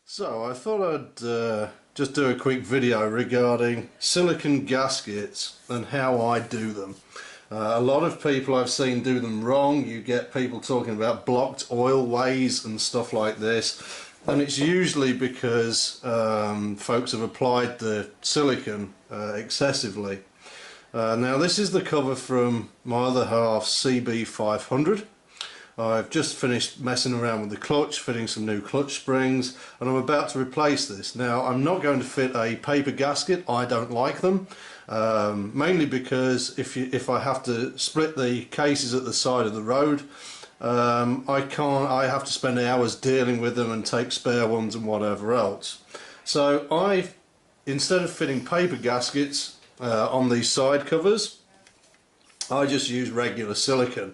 So I thought I'd just do a quick video regarding silicone gaskets and how I do them. A lot of people I've seen do them wrong. You get people talking about blocked oil ways and stuff like this, and it's usually because folks have applied the silicone excessively. Now this is the cover from my other half's CB500. I've just finished messing around with the clutch, fitting some new clutch springs, and I'm about to replace this. Now I'm not going to fit a paper gasket. I don't like them, mainly because if I have to split the cases at the side of the road, I have to spend hours dealing with them and take spare ones and whatever else. So instead of fitting paper gaskets on these side covers, I just use regular silicone.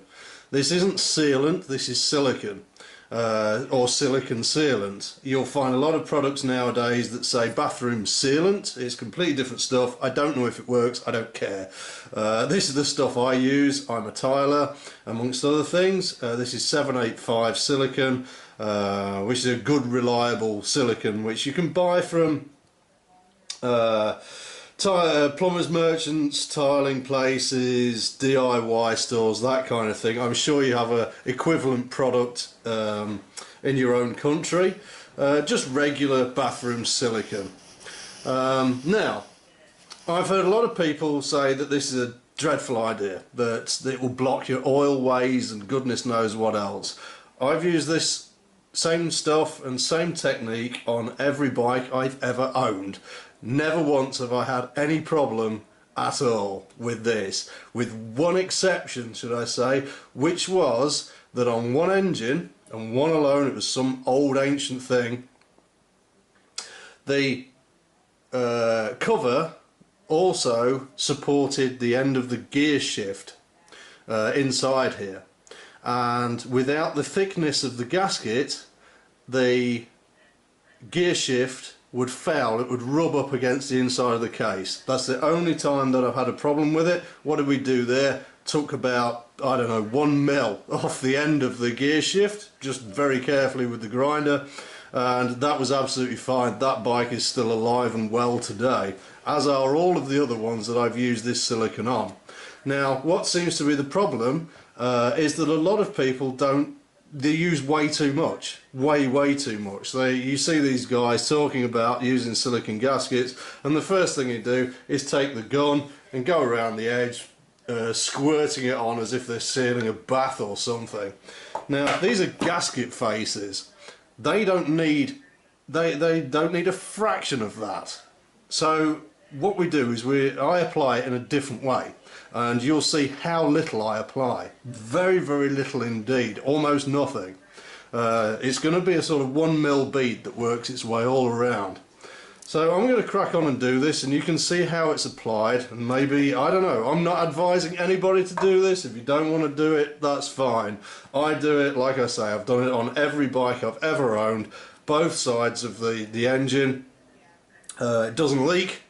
This isn't sealant, this is silicone, or silicone sealant. You'll find a lot of products nowadays that say bathroom sealant. It's completely different stuff. I don't know if it works, I don't care. This is the stuff I use. I'm a tiler, amongst other things. This is 785 silicone, which is a good, reliable silicone, which you can buy from plumbers merchants, tiling places, DIY stores, that kind of thing. I'm sure you have a equivalent product in your own country. Just regular bathroom silicone. Now, I've heard a lot of people say that this is a dreadful idea, that it will block your oil ways and goodness knows what else. I've used this same stuff and same technique on every bike I've ever owned. Never once have I had any problem at all with this, with one exception, should I say, which was that on one engine, and one alone, it was some old ancient thing, the cover also supported the end of the gear shift inside here, and without the thickness of the gasket, the gear shift would foul, it would rub up against the inside of the case. That's the only time that I've had a problem with it. What did we do there? Took about, I don't know, 1 mil off the end of the gear shift, just very carefully with the grinder, and that was absolutely fine. That bike is still alive and well today, as are all of the other ones that I've used this silicone on. Now, what seems to be the problem is that a lot of people they use way too much, way too much. You see these guys talking about using silicone gaskets, and the first thing they do is take the gun and go around the edge, squirting it on as if they're sealing a bath or something. Now these are gasket faces. They don't need a fraction of that. So what we do is I apply it in a different way, and you'll see how little I apply. Very little indeed, almost nothing. It's going to be a sort of 1 mil bead that works its way all around. So I'm going to crack on and do this, and you can see how it's applied, and maybe, I don't know, I'm not advising anybody to do this. If you don't want to do it, that's fine. I do it, like I say, I've done it on every bike I've ever owned, both sides of the engine. It doesn't leak.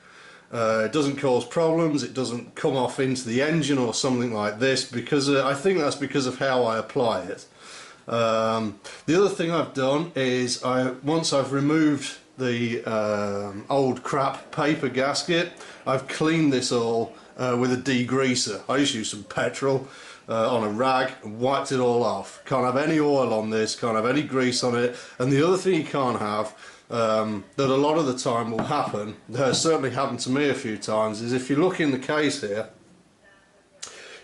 It doesn't cause problems, it doesn't come off into the engine or something like this, because I think that's because of how I apply it. The other thing I've done is, once I've removed the old crap paper gasket, I've cleaned this all with a degreaser. I just used some petrol on a rag and wiped it all off. Can't have any oil on this, can't have any grease on it, and the other thing you can't have, that a lot of the time will happen, certainly happened to me a few times, is if you look in the case here,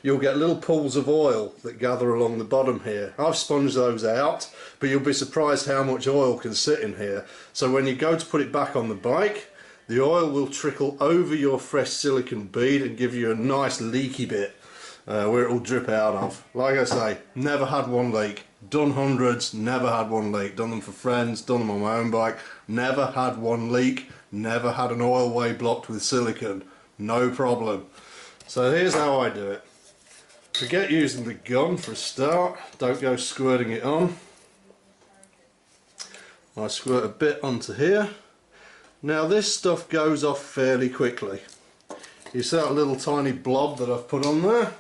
you'll get little pools of oil that gather along the bottom here. I've sponged those out, but you'll be surprised how much oil can sit in here. So when you go to put it back on the bike, the oil will trickle over your fresh silicone bead and give you a nice leaky bit where it will drip out of. Like I say, never had one leak. Done hundreds, never had one leak. Done them for friends, done them on my own bike, never had one leak, never had an oil way blocked with silicone, no problem. So here's how I do it. Forget using the gun for a start, don't go squirting it on. I squirt a bit onto here. Now this stuff goes off fairly quickly. You see that little tiny blob that I've put on there?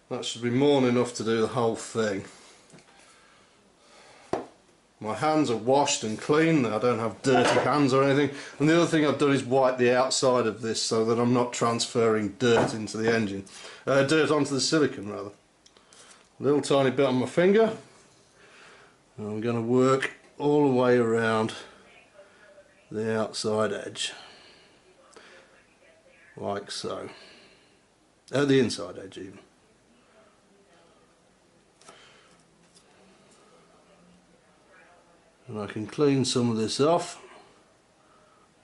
That should be more than enough to do the whole thing. My hands are washed and clean, I don't have dirty hands or anything. And the other thing I've done is wipe the outside of this so that I'm not transferring dirt into the engine. Dirt onto the silicone rather. A little tiny bit on my finger. And I'm going to work all the way around the outside edge. Like so. The inside edge even. And I can clean some of this off.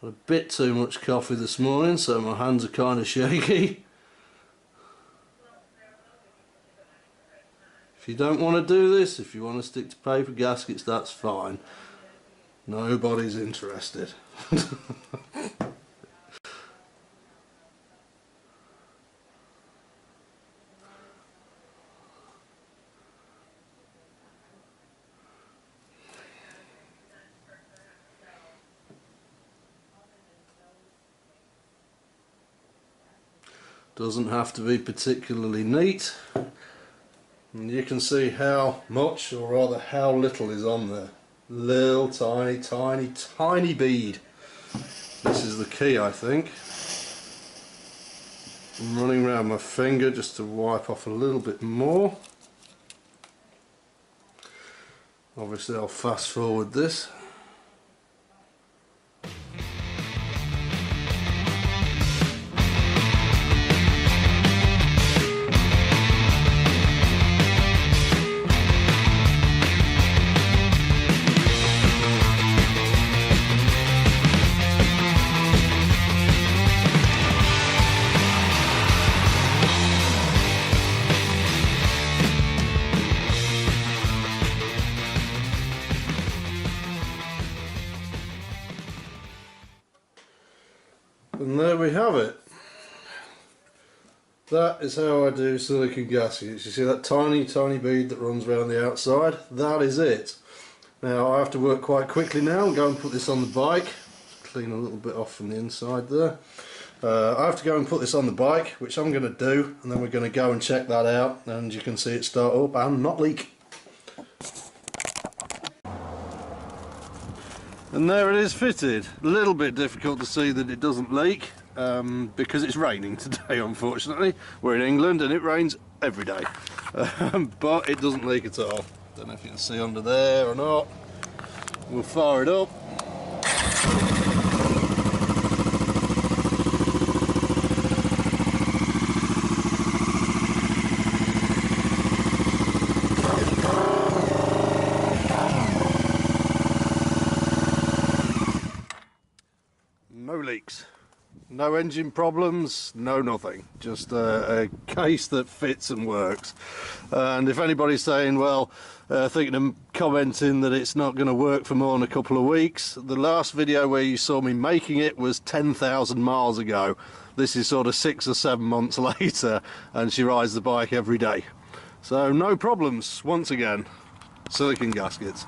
Had a bit too much coffee this morning, so my hands are kind of shaky. If you don't want to do this, if you want to stick to paper gaskets, that's fine. Nobody's interested. Doesn't have to be particularly neat, and you can see how much, or rather how little, is on there. Little tiny bead. This is the key, I think. I'm running around my finger just to wipe off a little bit more. Obviously I'll fast forward this. And there we have it. That is how I do silicone gaskets. You see that tiny bead that runs around the outside? That is it. Now I have to work quite quickly now and go and put this on the bike. Clean a little bit off from the inside there. I have to go and put this on the bike, which I'm going to do, and then we're going to go and check that out, and you can see it start up and not leak. And there it is fitted. A little bit difficult to see that it doesn't leak because it's raining today, unfortunately. We're in England and it rains every day. But it doesn't leak at all. Don't know if you can see under there or not. We'll fire it up. No leaks, no engine problems, no nothing, just a case that fits and works. And if anybody's saying, well, thinking of commenting that it's not going to work for more than a couple of weeks, the last video where you saw me making it was 10,000 miles ago. This is sort of 6 or 7 months later, and she rides the bike every day. So no problems, once again. Silicone gaskets.